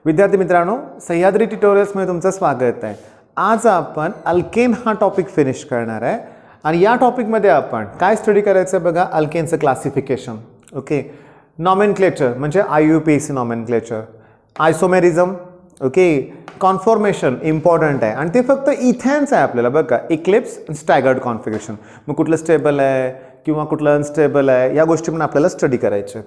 विद्यार्थी मित्रांनो, सह्याद्री ट्युटोरियल्समध्ये तुमचं स्वागत आहे। आज आपण अल्केन हा टॉपिक फिनिश करणार आहे आणि या टॉपिकमध्ये आपण काय स्टडी करायचं बघा, अल्केनचं क्लासिफिकेशन, ओके, नॉमेनक्लेचर म्हणजे IUPAC nomenclature, isomerism, okay, conformation important आहे आणि ते फक्त इथेन्स आहे आपल्याला बघा, इक्लिप्स स्टॅगर्ड कॉन्फिगरेशन, मग कुठलं स्टेबल आहे किंवा कुठलं अनस्टेबल आहे या गोष्टी पण आपल्याला स्टडी करायचे।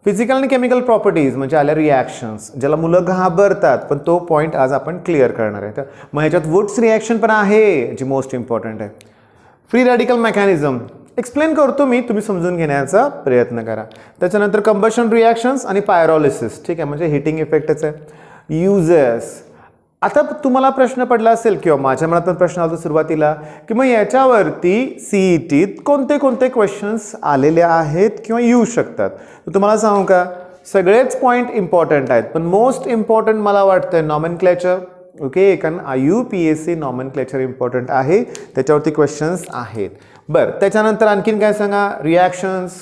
फिजिकल आणि केमिकल प्रॉपर्टीज म्हणजे आल्या रिॲक्शन्स, ज्याला मुलं घाबरतात पण तो पॉईंट आज आपण क्लिअर करणार आहे। तर मग ह्याच्यात वुड्स रिॲक्शन पण आहे जी मोस्ट इम्पॉर्टंट आहे। फ्री रॅडिकल मेकॅनिझम एक्सप्लेन करतो मी, तुम्ही समजून घेण्याचा प्रयत्न करा। त्याच्यानंतर कंबशन रिॲक्शन्स आणि पायरोलिसिस, ठीक आहे, म्हणजे हिटिंग इफेक्टच आहे। युजेस, आता तुम्हाला प्रश्न पडला असेल किंवा माझ्या मनात पण प्रश्न आला सुरुवातीला की मग याच्यावरती CETत कोणते कोणते क्वेश्चन्स आलेले आहेत किंवा येऊ शकतात। तर तुम्हाला सांगू का, सगळेच पॉईंट इम्पॉर्टंट आहेत पण मोस्ट इम्पॉर्टंट मला वाटतं नॉमेनक्लेचर, ओके, कारण IUPAC नॉमेनक्लेचर इम्पॉर्टंट आहे, त्याच्यावरती क्वेश्चन्स आहेत। बरं, त्याच्यानंतर आणखीन काय सांगा, रिॲक्शन्स।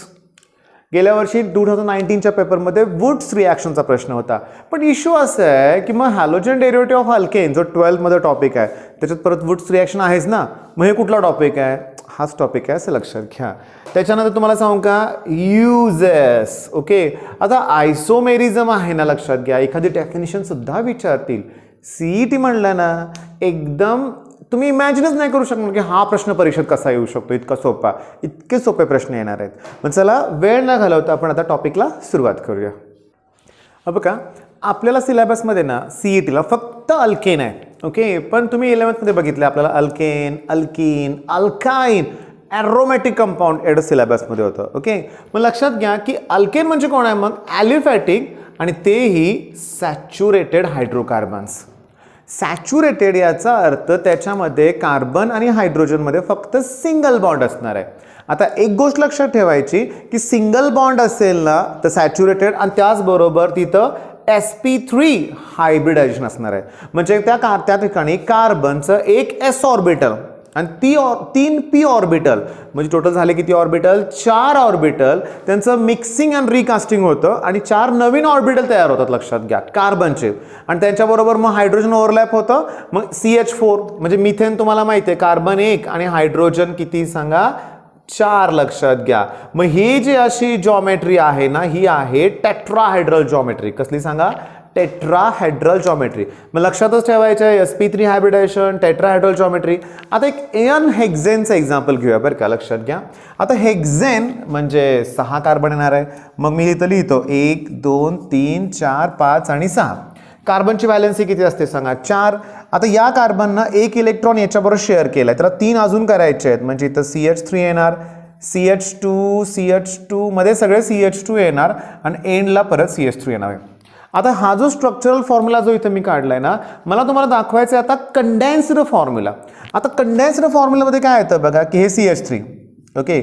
गेल्या वर्षी 2019च्या पेपरमध्ये वुड्स रिॲक्शनचा प्रश्न होता, पण इश्यू असं आहे की मग हॅलोजन डेरिव्हेटिव्ह ऑफ अल्केन जो 12th मध्ये टॉपिक आहे त्याच्यात परत वुड्स रिॲक्शन आहेच ना, मग हे कुठला टॉपिक आहे, हाच टॉपिक आहे असं लक्षात घ्या। त्याच्यानंतर तुम्हाला सांगू का, युजेस, ओके, आता आयसोमेरिझम आहे ना, लक्षात घ्या, एखादी डेफिनेशन सुद्धा विचारतील। CET म्हणलं ना, एकदम तुम्ही इमॅजिनच नाही करू शकणार की हा प्रश्न परीक्षेत कसा येऊ शकतो, इतका सोपा, इतके सोपे प्रश्न येणार आहेत। मग चला वेळ न घालवता आपण आता टॉपिकला सुरुवात करूया। बघा, आपल्याला सिलेबसमध्ये ना CETला फक्त अल्केन आहे, ओके, पण तुम्ही 11th मध्ये बघितलं आपल्याला alkane, alkyne, alkyne, aromatic compound एवढं सिलेबसमध्ये होतं, ओके। मग लक्षात घ्या की अल्केन म्हणजे कोण आहे, मग ॲलिफॅटिक, आणि तेही सॅच्युरेटेड हायड्रोकार्बन्स। सॅच्युरेटेड याचा अर्थ त्याच्यामध्ये कार्बन आणि हायड्रोजनमध्ये फक्त सिंगल बॉन्ड असणार आहे। आता एक गोष्ट लक्षात ठेवायची की सिंगल बॉन्ड असेल ना तर सॅच्युरेटेड, आणि त्याचबरोबर तिथं sp3 हायब्रिडायझेशन असणार आहे, म्हणजे त्या ठिकाणी कार्बनचं एक s ऑर्बिटल आणि 3 p ऑर्बिटल, म्हणजे टोटल झाले किती ऑर्बिटल, 4 ऑर्बिटल, त्यांचं मिक्सिंग अँड रिकास्टिंग होतं आणि 4 नवीन ऑर्बिटल तयार होतात, लक्षात घ्या, कार्बनचे, आणि त्यांच्याबरोबर मग हायड्रोजन ओव्हरलॅप होतं, मग CH4 म्हणजे मिथेन, तुम्हाला माहिती आहे कार्बन 1 आणि हायड्रोजन किती सांगा, 4, लक्षात घ्या। मग ही जी अशी जॉमेट्री आहे ना, ही आहे टेट्राहायड्रल जॉमेट्री, कसली सांगा, टेट्राहायड्रल जॉमेट्री। मग लक्षातच ठेवायचं आहे sp3 हायब्रिडायझेशन, टेट्राहायड्रल जॉमेट्री। आता एक एन हेक्झेनचं एक्झाम्पल घेऊया बरं का, लक्षात घ्या। आता हेक्झेन म्हणजे 6 कार्बन येणार आहे, मग मी इथं लिहितो 1 2 3 4 5 आणि 6। कार्बनची व्हॅलेन्सी किती असते सांगा, 4। आता या कार्बननं एक इलेक्ट्रॉन याच्याबरोबर शेअर केलाय, त्याला 3 अजून करायचे आहेत, म्हणजे इथं CH3 येणार, CH2 मध्ये सगळे CH2 येणार आणि एंडला परत CH3 येणार आहे। आता हा जो स्ट्रक्चरल फॉर्म्युला जो इथं मी काढलाय ना, मला तुम्हाला दाखवायचं आहे आता कंडेन्स्ड फॉर्म्युला। आता कंडेन्स्ड फॉर्म्युलामध्ये काय येतं बघा की हे CH3, ओके,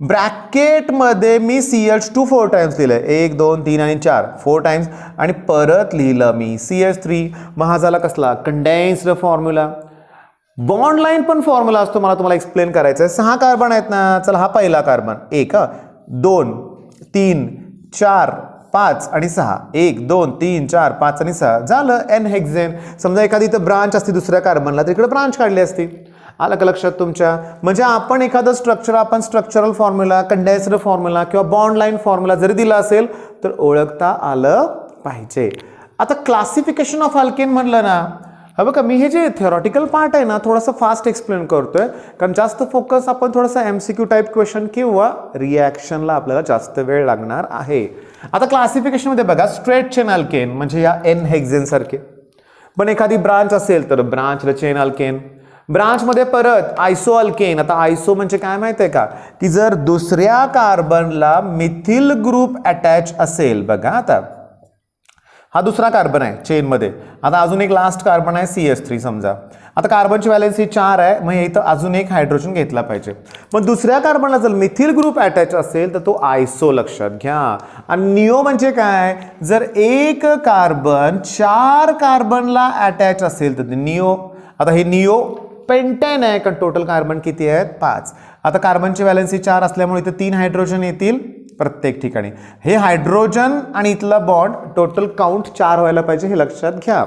ब्रॅकेटमध्ये मी CH2 4 टाइम्स लिहिलंय, 1 2 3 आणि 4, 4 टाइम्स, आणि परत लिहिलं मी CH3, मग हा झाला कसला, कंडेन्स्ड फॉर्म्युला। बॉन्ड लाईन पण फॉर्म्युला असतो, मला तुम्हाला एक्सप्लेन करायचं आहे। 6 कार्बन आहेत ना, चला हा पहिला कार्बन, 1 2 3 4 5 आणि 6, 1 2 3 4 5 आणि 6 झालं एन हेक्झेन। समजा एखादी इथं ब्रांच असती दुसऱ्या कार्बनला, तर इकडे ब्रांच काढली असती, आलं का लक्षात तुमच्या। म्हणजे आपण एखादं स्ट्रक्चर, आपण स्ट्रक्चरल फॉर्म्युला, कंडेन्स्ड फॉर्म्युला किंवा बॉन्ड लाईन फॉर्म्युला जरी दिला असेल तर ओळखता आलं पाहिजे। आता क्लासिफिकेशन ऑफ अल्केन म्हणलं ना, हा बघा, मी हे जे थिओरॉटिकल पार्ट आहे ना थोडंसं फास्ट एक्सप्लेन करतोय, कारण जास्त फोकस आपण थोडासा MCQ टाईप क्वेश्चन किंवा रिॲक्शनला आपल्याला जास्त वेळ लागणार आहे। आता क्लासिफिकेशनमध्ये बघा, स्ट्रेट चेन अल्केन म्हणजे या एन हेक्झेन सारखे, पण एखादी ब्रांच असेल तर ब्रांच चेन अल्केन, ब्रांचमध्ये परत आयसो अल्केन। आता आयसो म्हणजे काय माहिती आहे का, की जर दुसऱ्या कार्बनला मिथिल ग्रुप अटॅच असेल, बघा आता हा दुसरा कार्बन आहे चेनमध्ये, आता अजून एक लास्ट कार्बन आहे CH3 समजा, आता कार्बनची व्हॅलेन्सी 4 आहे, मग इथं अजून एक हायड्रोजन घेतला पाहिजे। मग दुसऱ्या कार्बनला जर मिथिल ग्रुप अटॅच असेल तर तो आयसो, लक्षात घ्या। आणि निओ म्हणजे काय, जर एक कार्बन 4 कार्बनला अटॅच असेल तर निओ। आता हे निओ पेंटेन आहे, कारण टोटल कार्बन किती आहेत, 5। आता कार्बनची व्हॅलेन्सी 4 असल्यामुळे इथे 3 हायड्रोजन येतील, प्रत्येक ठिकाणी. हे हायड्रोजन आणि इथला बॉन्ड टोटल काउंट 4 व्हायला पाहिजे, हे लक्षात घ्या.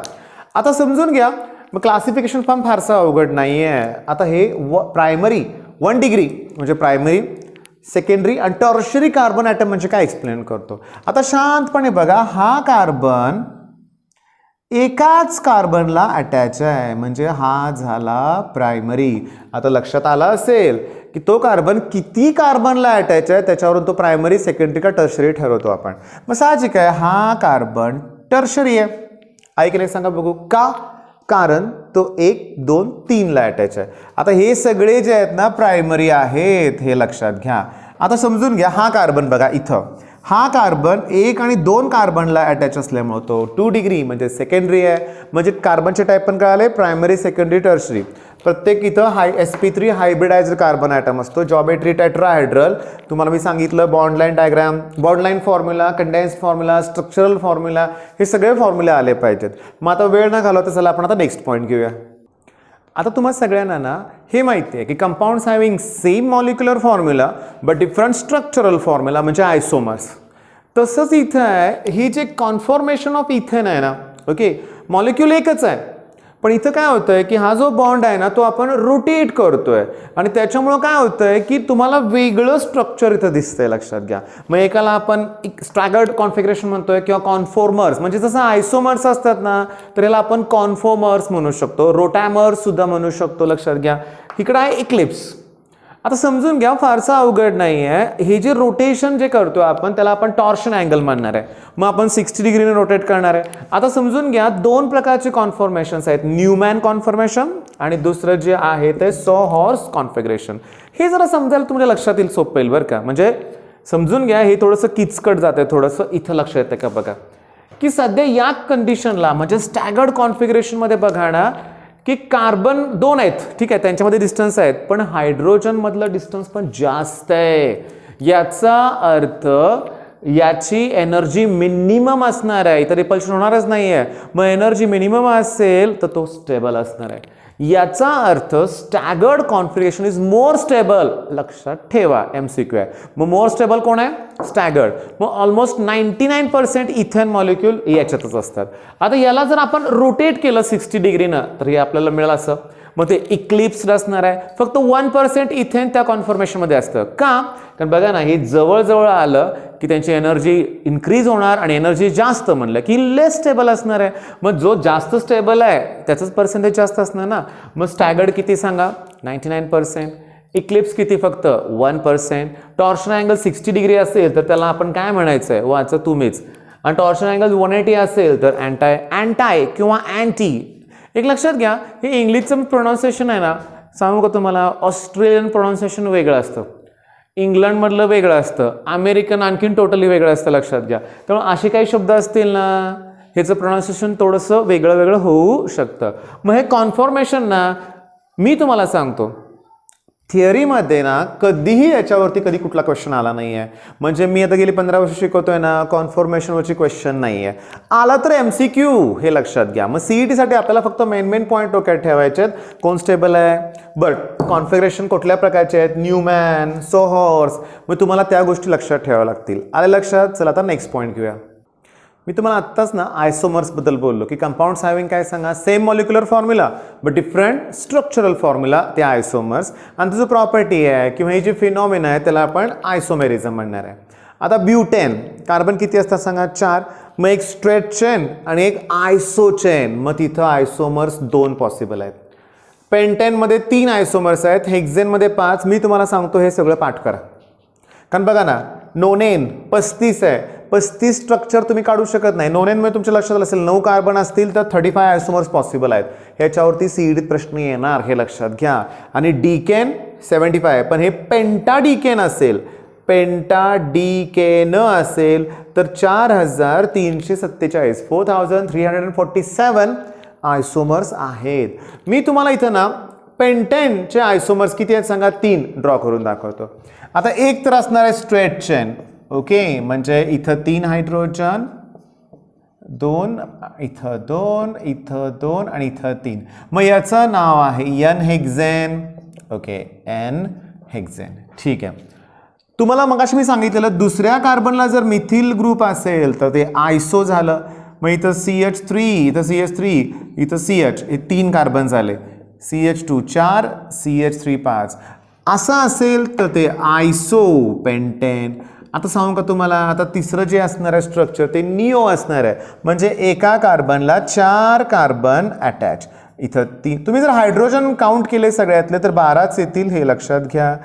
आता समजून घ्या, मग क्लासिफिकेशन फॉर्म फारसा अवघड नाही आहे. आता हे प्रायमरी 1 डिग्री म्हणजे प्रायमरी, सेकंडरी आणि टर्शरी कार्बन ॲटम म्हणजे काय एक्सप्लेन करतो. आता शांतपणे बघा, हा कार्बन एकाच कार्बनला अटॅच आहे म्हणजे हा झाला प्रायमरी. आता लक्षात आला असेल की तो कार्बन किती कार्बनला अटॅच आहे त्याच्यावरून तो प्रायमरी, सेकंडरी का टर्शरी ठरवतो आपण. मग साहजिक आहे हा कार्बन टर्शरी आहे. ऐकले सांगा बघू का? कारण तो 1, 2, 3 ला अटॅच आहे. आता हे सगळे जे आहेत ना प्रायमरी आहेत, हे लक्षात घ्या. आता समजून घ्या, हा कार्बन बघा इथं, हा कार्बन 1 आणि 2 कार्बनला अटॅच असल्यामुळे तो 2 डिग्री म्हणजे सेकंडरी आहे. म्हणजे कार्बनचे टाईप पण कळाले, प्रायमरी, सेकंडरी, टर्शरी. प्रत्येक इथं sp3 हायब्रिडाइज्ड कार्बन ॲटम असतो. जॉमेट्री टेट्राहायड्रल तुम्हाला मी सांगितलं, bond line diagram, bond line formula, condense formula, structural formula, हे सगळे फॉर्म्युले आले पाहिजेत. मग आता वेळ न घालवता चला आपण आता नेक्स्ट पॉईंट घेऊया. आता तुम्हाला सगळ्यांना ना हे माहिती आहे की compounds having same molecular formula but different structural formula म्हणजे आयसोमर्स. तसंच इथं आहे, ही जे कॉन्फॉर्मेशन ऑफ इथेन आहे ना, ओके, मॉलिक्यूल एकच आहे, पण इथं काय होतंय की हा जो बॉन्ड आहे ना तो आपण रोटेट करतोय आणि त्याच्यामुळं काय होतंय की तुम्हाला वेगळं स्ट्रक्चर इथं दिसतंय, लक्षात घ्या. मग एकाला आपण स्टॅगर्ड कॉन्फिगरेशन म्हणतोय किंवा कॉन्फॉर्मर्स, म्हणजे जसं आयसोमर्स असतात ना तर याला आपण कॉन्फॉर्मर्स म्हणू शकतो, रोटॅमर्स सुद्धा म्हणू शकतो, लक्षात घ्या. इकडं आहे इक्लिप्स. आता समजून घ्या, फारसा अवघड नाही आहे. हे जे रोटेशन जे करतो आपण त्याला आपण टॉर्शन अँगल म्हणणार आहे. मग आपण 60 डिग्रीने रोटेट करणार आहे. आता समजून घ्या, 2 प्रकारचे कॉन्फॉर्मेशन्स आहेत, न्यूमॅन कॉन्फॉर्मेशन आणि दुसरं जे आहे ते सॉहॉर्स कॉन्फिगरेशन. हे जरा समजायला तुमच्या लक्षात येईल, सोपं येईल बरं का. म्हणजे समजून घ्या, हे थोडंसं किचकट जाते, थोडंसं इथं लक्ष येतं का बघा, की सध्या या कंडिशनला म्हणजे स्टॅगर्ड कॉन्फिगरेशनमध्ये बघा ना की कार्बन 2 आहेत, ठीक आहे, त्यांच्यामध्ये डिस्टन्स आहेत, पण हायड्रोजन मधलं डिस्टन्स पण जास्त आहे. याचा अर्थ याची एनर्जी मिनिमम असणार आहे, इतर रिपल्शन होणारच नाही आहे. मग एनर्जी मिनिमम असेल तर तो स्टेबल असणार आहे. याचा अर्थ staggered configuration is more stable. लक्षात ठेवा, MCQ आहे. मग मोर स्टेबल कोण आहे? स्टॅगर्ड. मग ऑलमोस्ट 99% इथेन मॉलिक्यूल याच्यातच असतात. आता याला जर आपण रोटेट केलं 60 डिग्रीनं तर हे आपल्याला मिळेल असं. मग ते इक्लिप्स्ड असणार आहे. फक्त 1% इथेन त्या कॉन्फॉर्मेशनमध्ये असतं. का? कारण बघा ना, हे जवळ आलं की त्यांची एनर्जी इन्क्रीज होणार आणि एनर्जी जास्त म्हणलं की लेस स्टेबल असणार आहे. मग जो जास्त स्टेबल आहे त्याचंच पर्सेंटेज जास्त असणार ना. मग स्टॅगर्ड किती सांगा? 99%. इक्लिप्स किती? फक्त 1%. टॉर्शन अँगल 60 डिग्री असेल तर त्याला आपण काय म्हणायचं आहे? वाचा तुम्हीच. आणि टॉर्शन अँगल 180 असेल तर अँटाय किंवा अँटी. एक लक्षात घ्या, हे इंग्लिशचं प्रोनाऊन्सिएशन आहे ना, सांगू का तुम्हाला, ऑस्ट्रेलियन प्रोनाऊन्सिएशन वेगळं असतं, इंग्लंडमधलं वेगळं असतं, अमेरिकन आणखीन टोटली वेगळं असतं, लक्षात घ्या. त्यामुळे असे काही शब्द असतील ना, ह्याचं प्रोनाऊन्सिएशन थोडंसं वेगळं होऊ शकतं. मग हे कॉन्फॉर्मेशन ना, मी तुम्हाला सांगतो, थिअरीमध्ये ना कधीही याच्यावरती कधी कुठला क्वेश्चन आला नाही आहे. म्हणजे मी आता गेली 15 वर्ष शिकवतोय ना, कॉन्फॉर्मेशनवरची क्वेश्चन नाही आहे. आला तर MCQ, हे लक्षात घ्या. मग CETसाठी आपल्याला फक्त मेन पॉईंट डोक्यात ठेवायचे आहेत. कोण स्टेबल आहे, बट कॉन्फिगरेशन कुठल्या प्रकारचे आहेत, न्यूमॅन, सोहॉर्स, मग तुम्हाला त्या गोष्टी लक्षात ठेवाव्या लागतील. आले लक्षात? चला आता नेक्स्ट पॉईंट घेऊया. मी तुम्हाला आत्ताच ना आयसोमर्सबद्दल बोललो की कंपाऊंड्स हॅव्हिंग काय सांगा, same molecular formula but different structural formula, ते आयसोमर्स. आणि त्याची प्रॉपर्टी आहे किंवा ही जी फिनॉमिना आहे त्याला आपण आयसोमेरिझम म्हणणार आहे. आता ब्युटेन कार्बन किती असतात सांगा? 4. मग एक स्ट्रेट चेन आणि एक आयसो चेन. मग तिथं आयसोमर्स 2 पॉसिबल आहेत. पेंटेनमध्ये 3 आयसोमर्स आहेत, हेक्झेनमध्ये 5. मी तुम्हाला सांगतो हे सगळं पाठ करा, कारण बघा ना, नोनेन 35 आहे. 35 स्ट्रक्चर तुम्ही काढू शकत नाही. नोनेनमध्ये तुमच्या लक्षात आलं असेल 9 कार्बन असतील तर 35 आयसोमर्स पॉसिबल आहेत. ह्याच्यावरती CETत प्रश्न येणार, हे लक्षात घ्या. आणि डिकेन 75, पण हे पेंटाडिकेन असेल, पेंटाडिकेन असेल तर 4347, 4347 आयसोमर्स आहेत. मी तुम्हाला इथं ना पेंटेनचे आयसोमर्स किती आहेत सांगा? 3 ड्रॉ करून दाखवतो. आता एक तर असणार आहे स्ट्रेट चेन, ओके, म्हणजे इथं 3 हायड्रोजन, 2 इथं 2 इथं 2 आणि इथं 3. मग याचं नाव आहे N हेक्झेन, ओके, N हेक्झेन, ठीक आहे. तुम्हाला मगाशी मी सांगितलेलं दुसऱ्या कार्बनला जर मिथिल ग्रुप असेल तर ते आयसो झालं. मग इथं CH3, इथं CH3, इथं CH, हे 3 कार्बन झाले. CH2 4, CH3 5. असं असेल तर ते आयसो पेंटेन. आता सांगू का तुम्हाला, आता तिसरं जे असणार आहे स्ट्रक्चर ते निओ असणार आहे. म्हणजे एका कार्बनला 4 कार्बन अटॅच. इथं तुम्ही जर हायड्रोजन काउंट केले सगळ्यातले तर 12च येतील, हे लक्षात घ्या.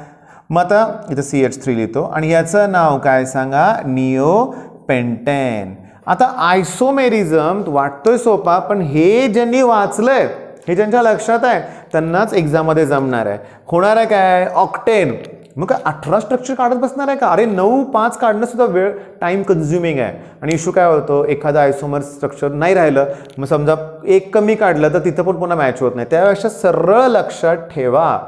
मग आता इथं CH3 लिहितो आणि याचं नाव काय सांगा, निओ पेंटेन. आता आयसोमेरिझम वाटतोय सोपा, पण हे ज्यांनी वाचलंय, हे ज्यांच्या लक्षात आहे त्यांनाच एक्झाममध्ये जमणार आहे. होणार आहे काय, ऑक्टेन. मग काय 18 स्ट्रक्चर काढत बसणार आहे का? अरे 9, 5 काढणं सुद्धा वेळ टाइम कन्झ्युमिंग आहे. आणि इश्यू काय होतो, एखादं आयसोमर स्ट्रक्चर नाही राहिलं, मग समजा एक कमी काढलं तर तिथं पण पुन्हा मॅच होत नाही. त्यापेक्षा सरळ लक्षात ठेवा.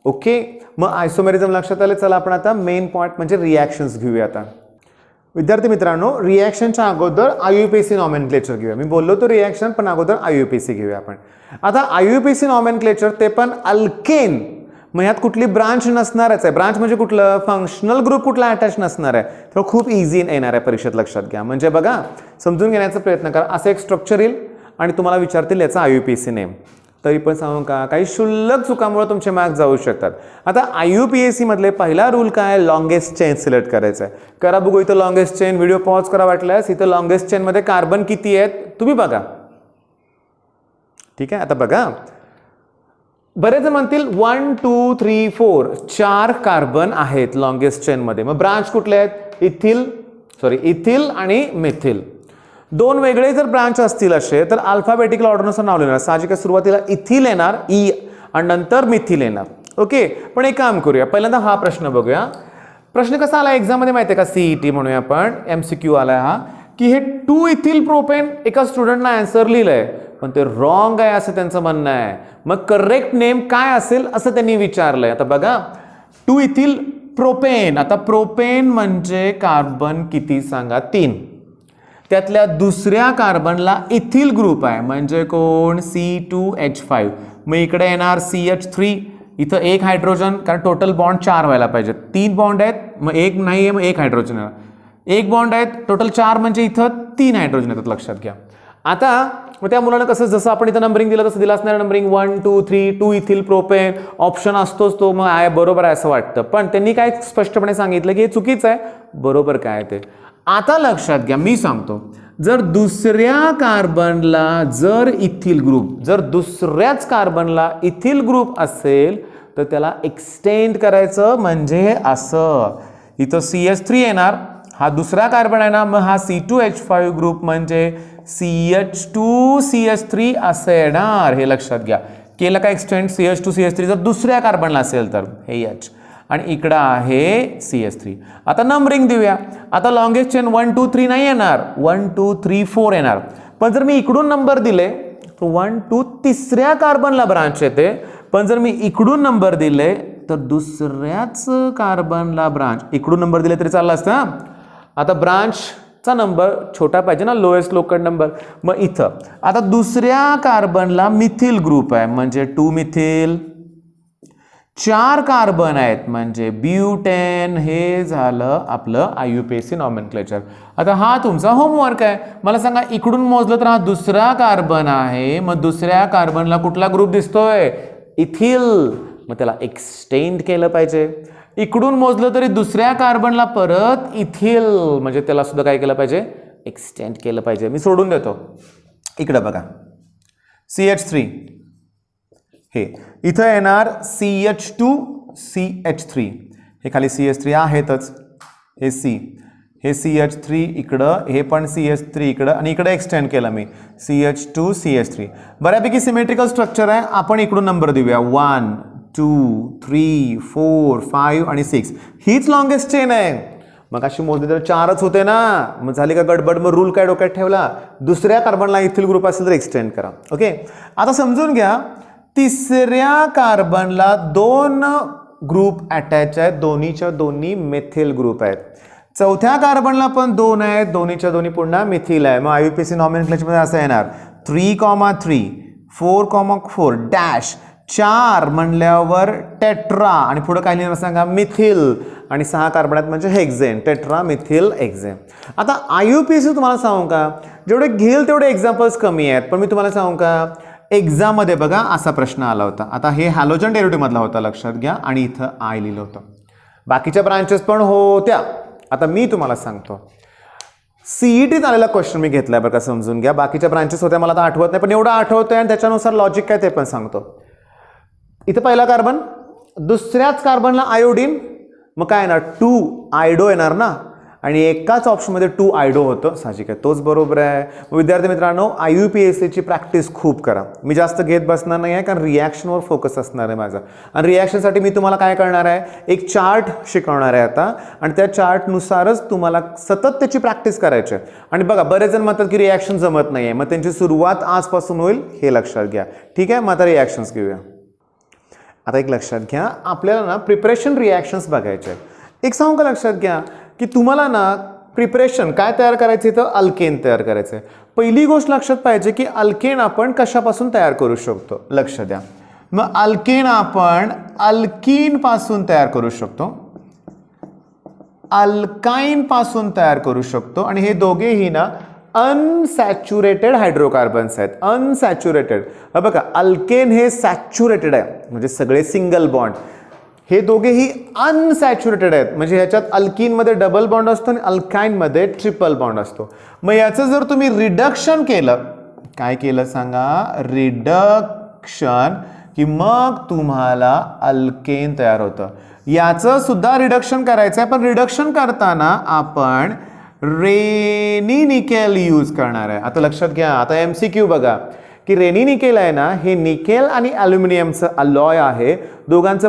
ओके, मग आयसोमेरिझम लक्षात आले. चला आपण आता मेन पॉईंट म्हणजे रिॲक्शन्स घेऊया. आता विद्यार्थी मित्रांनो, रिॲक्शनच्या अगोदर IUPAC नॉमेनक्लेचर घेऊया. मी बोललो तो रिॲक्शन, पण अगोदर IUPAC घेऊया आपण. आता IUPAC नॉमेनक्लेचर ते पण अल्केन. मग ह्यात कुठली ब्रांच नसणारच आहे. ब्रांच म्हणजे कुठलं, फंक्शनल ग्रुप कुठला अटॅच नसणार आहे. तर खूप इझी येणार आहे परीक्षेत, लक्षात घ्या. म्हणजे बघा, समजून घेण्याचा प्रयत्न करा. असं एक स्ट्रक्चर येईल आणि तुम्हाला विचारतील याचा IUPAC नेम. तरी पण सांगू का, काही क्षुल्लक चुकामुळे तुमचे मार्क्स जाऊ शकतात. आता IUPAC मधले पहिला रूल काय, लॉंगेस्ट चेन सिलेक्ट करायचा आहे. करा बघू इथं लॉंगेस्ट चेन. व्हिडिओ पॉज करा वाटल्यास. इथं लॉंगेस्ट चेन मध्ये कार्बन किती आहेत तुम्ही बघा. ठीक आहे, आता बघा. बरेच जण म्हणतील 1 2 3 4 4 कार्बन आहेत लॉंगेस्ट चेन मध्ये. मग ब्रांच कुठले आहेत, इथिल आणि मिथिल. 2 वेगळे जर ब्रांच असतील असे तर अल्फाबेटिकल ऑर्डरनुसार नाव लिहिणार. साहजिकच सुरुवातीला इथिल येणार, ई, आणि नंतर मिथिल येणार. ओके, पण एक काम करूया, पहिल्यांदा हा प्रश्न बघूया. प्रश्न कसा आला एक्झाम मध्ये माहिती आहे का, CET म्हणूया आपण, MCQ आलाय हा, की हे 2 इथिल प्रोपेन एका स्टुडंटला आन्सर लिहिलंय, पण ते रॉंग आहे असं त्यांचं म्हणणं आहे. मग करेक्ट नेम काय असेल असं त्यांनी विचारलंय. आता बघा, 2 इथिल प्रोपेन. आता प्रोपेन म्हणजे कार्बन किती सांगा, 3. त्यातल्या दुसऱ्या कार्बनला इथिल ग्रुप आहे, म्हणजे कोण, C2H5. मग इकडे येणार CH3, इथं 1 हायड्रोजन, कारण टोटल बॉन्ड 4 व्हायला पाहिजे. 3 बॉन्ड आहेत, मग 1 नाही आहे, मग 1 हायड्रोजन आहे. 1 बॉन्ड आहेत, टोटल 4 म्हणजे इथं 3 हायड्रोजन येतात, लक्षात घ्या. आता मग त्या मुलानं कसं, जसं आपण इथं नंबरिंग दिलं तसं दिलं असणार नंबरिंग 1 2 3, 2 इथिल प्रोपेन ऑप्शन असतोच तो, मग आहे बरोबर आहे असं वाटतं. पण त्यांनी काय स्पष्टपणे सांगितलं की हे चुकीचं आहे, बरोबर काय ते. आता लक्षात घ्या, मी सांगतो, जर दुसऱ्या कार्बनला जर इथिल ग्रुप, जर दुसऱ्याच कार्बनला इथिल ग्रुप असेल तर त्याला एक्सटेंड करायचं. म्हणजे असं, इथं CH3 येणार, हा दुसरा कार्बन आहे ना, मग हा C2H5 ग्रुप म्हणजे CH2CH3 असं येणार. हे लक्षात घ्या. केलं का एक्सटेंड, CH2CH3 जर दुसऱ्या कार्बनला असेल तर हे H, आणि इकडं आहे CH3. आता नंबरिंग देऊया. आता लॉंगेस्ट चेन 1 2 3 नाही येणार, 1 2 3 4 येणार. पण जर मी इकडून नंबर दिले तर 1 2 तिसऱ्या कार्बनला ब्रांच येते. पण जर मी इकडून नंबर दिले तर दुसऱ्याच कार्बनला ब्रांच, इकडून नंबर दिले तरी चाललं असतं. आता ब्रांचचा नंबर छोटा पाहिजे ना, लोएस्ट लोकल नंबर. मग इथं आता दुसऱ्या कार्बनला मिथिल ग्रुप आहे, म्हणजे 2 मिथिल. 4 कार्बन आहेत म्हणजे ब्यूटेन. हे झालं आपलं IUPAC नॉमेनक्लेचर. आता हा तुमचा होमवर्क आहे. मला सांगा, इकडून मोजलं तर हा दुसरा कार्बन आहे, मग दुसऱ्या कार्बनला कुठला ग्रुप दिसतोय, इथिल. मग त्याला एक्सटेंड केलं पाहिजे. इकडून मोजलं तरी दुसऱ्या कार्बनला परत इथिल, म्हणजे त्याला सुद्धा काय केलं पाहिजे, एक्सटेंड केलं पाहिजे. मी सोडून देतो. इकडे बघा, CH3 हे इथं येणार CH2CH3, हे खाली CH3 आहेतच, हे C, हे CH3 इकडं, हे पण CH3 इकडं, आणि इकडे एक्सटेंड केलं मी CH2CH3. बऱ्यापैकी सिमेट्रिकल स्ट्रक्चर आहे. आपण इकडून नंबर देऊया 1 2 3 4 5 आणि 6. हीच लॉंगेस्ट चेन आहे. मग अशी मोजली तर 4च होते ना, मग झाली का गडबड. मग रूल काय डोक्यात ठेवला, दुसऱ्या कार्बनला इथिल ग्रुप असेल तर एक्सटेंड करा. ओके, आता समजून घ्या, तिसऱ्या कार्बनला 2 ग्रुप अटॅच आहेत, दोन्हीच्या दोन्ही मिथिल ग्रुप आहेत. चौथ्या कार्बनला पण 2 आहेत, दोन्हीच्या दोन्ही पुन्हा मिथिल आहे. मग IUPAC नॉमेनक्लेचर मध्ये असं येणार 3,3 4,4 डॅश. 4 म्हणल्यावर टेट्रा आणि पुढे काय लिहिणार सांगा मिथिल आणि 6 कार्बन आहेत म्हणजे हेक्झेन, टेट्रा मिथिल हेक्झेन. आता IUPAC तुम्हाला सांगू का जेवढे घेईल तेवढे एक्झाम्पल्स कमी आहेत, पण मी तुम्हाला सांगू का एक्झाममध्ये बघा असा प्रश्न आला होता. आता हे हॅलोजन डेरिव्हेटिव्ह मधला होता लक्षात घ्या आणि इथं आय लिहिलं होतं. बाकीच्या ब्रांचेस पण होत्या. आता मी तुम्हाला सांगतो CETत आलेला क्वेश्चन मी घेतलाय बरं का, समजून घ्या. बाकीच्या ब्रांचेस होत्या मला आता आठवत नाही, पण एवढं आठवतंय आणि त्याच्यानुसार लॉजिक काय ते पण सांगतो. इथं पहिला कार्बन, दुसऱ्याच कार्बनला आयोडीन, मग काय येणार 2 आयडो येणार ना, आणि एकाच ऑप्शनमध्ये 2 आयडो होतं, साहजिक आहे तोच बरोबर आहे. विद्यार्थी मित्रांनो IUPACची प्रॅक्टिस खूप करा. मी जास्त घेत बसणार नाही आहे कारण रिॲक्शनवर फोकस असणार आहे माझा, आणि रिॲक्शनसाठी मी तुम्हाला काय करणार आहे एक चार्ट शिकवणार आहे आता, आणि त्या चार्टनुसारच तुम्हाला सतत त्याची प्रॅक्टिस करायची आहे. आणि बघा बरेच जण म्हणतात की रिॲक्शन जमत नाही आहे, मग त्यांची सुरुवात आजपासून होईल हे लक्षात घ्या. ठीक आहे, मग आता रिॲक्शन्स घेऊया. आता एक लक्षात घ्या आपल्याला ना प्रिपरेशन रिॲक्शन्स बघायचे आहेत. एक सांगू का लक्षात घ्या की तुम्हाला ना प्रिपरेशन काय तयार करायचं तर अल्केन तयार करायचं आहे. पहिली गोष्ट लक्षात पाहिजे की अल्केन आपण कशापासून तयार करू शकतो, लक्ष द्या. मग अल्केन आपण अल्कीन पासून तयार करू शकतो, अल्काइन पासून तयार करू शकतो, आणि हे दोघेही ना अनसॅच्युरेटेड हायड्रोकार्बन्स आहेत. अनसॅच्युरेटेड बघा अल्केन हे सॅच्युरेटेड आहे म्हणजे सगळे सिंगल बॉन्ड, हे दोघेही अनसॅच्युरेटेड आहेत म्हणजे ह्याच्यात अल्कीनमध्ये डबल बॉन्ड असतो आणि अल्काइनमध्ये ट्रिपल बॉन्ड असतो. मग याचं जर तुम्ही रिडक्शन केलं, काय केलं सांगा, रिडक्शन, की मग तुम्हाला अल्केन तयार होतं. याचं सुद्धा रिडक्शन करायचं आहे, पण रिडक्शन करताना आपण रेनी निकेल यूज करणार आहे. आता लक्षात घ्या, आता MCQ बघा की रेनी निकेल आहे ना, हे निकेल आणि ॲल्युमिनियमचं अलॉय आहे. दोघांचं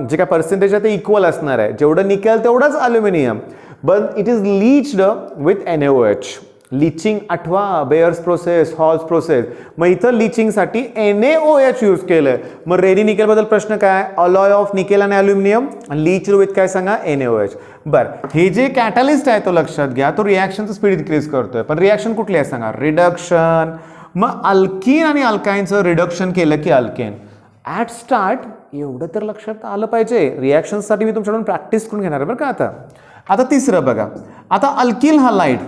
जे काय पर्सेंटेज आहे ते इक्वल असणार आहे, जेवढं निकेल तेवढंच aluminium, but it is leached with NaOH. Leaching आठवा, बेअर्स प्रोसेस, हॉल्स प्रोसेस, मग इथं लिचिंगसाठी NaOH यूज केलंय. मग रेनी निकेलबद्दल प्रश्न काय, अलॉय ऑफ निकेल आणि ॲल्युमिनियम, लीच्ड विथ काय सांगा NaOH. बरं, हे जे कॅटलिस्ट आहे तो लक्षात घ्या, तो रिॲक्शनचं स्पीड इन्क्रीज करतोय, पण रिॲक्शन कुठली आहे सांगा, रिडक्शन. मग अल्कीन आणि अल्काइनचं रिडक्शन केलं की अल्केन. ॲट स्टार्ट एवढं तर लक्षात आलं पाहिजे. रिॲक्शनसाठी मी तुमच्याकडून प्रॅक्टिस करून घेणार आहे बरं का. आता तिसरं बघा, आता अल्किल हलाइड.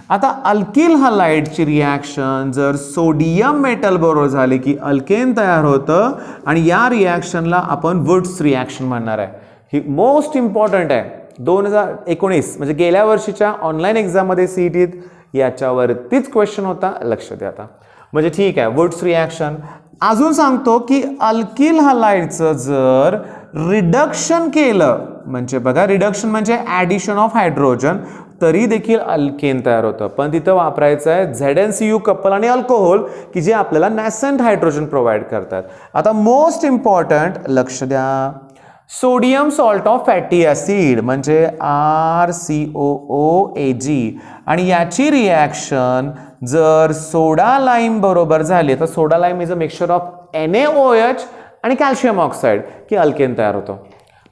आता अल्किल हलाइडची रिॲक्शन जर सोडियम मेटल बरोबर झाली की अल्केन तयार होतं, आणि या रिॲक्शनला आपण वुड्स रिॲक्शन म्हणणार आहे. ही मोस्ट इम्पॉर्टंट आहे. 2019 म्हणजे गेल्या वर्षीच्या ऑनलाईन एक्झाममध्ये CETत याच्यावरतीच क्वेश्चन होता, लक्ष द्या आता. म्हणजे ठीक आहे, वुड्स रिॲक्शन. अजून सांगतो की अल्किल हलाइडचं जर रिडक्शन केलं, म्हणजे बघा रिडक्शन म्हणजे ॲडिशन ऑफ हायड्रोजन, तरी देखील अल्केन तयार होतं, पण तिथं वापरायचं आहे ZnCu कपल आणि अल्कोहोल की जे आपल्याला नॅसेंट हायड्रोजन प्रोव्हाइड करतात. आता मोस्ट इम्पॉर्टंट लक्ष द्या, sodium salt of fatty acid म्हणजे RCOOAG, आणि याची रिॲक्शन जर सोडा लाईम बरोबर झाली तर soda lime is a mixture of NaOH आणि कॅल्शियम ऑक्साईड की अल्केन तयार होतो.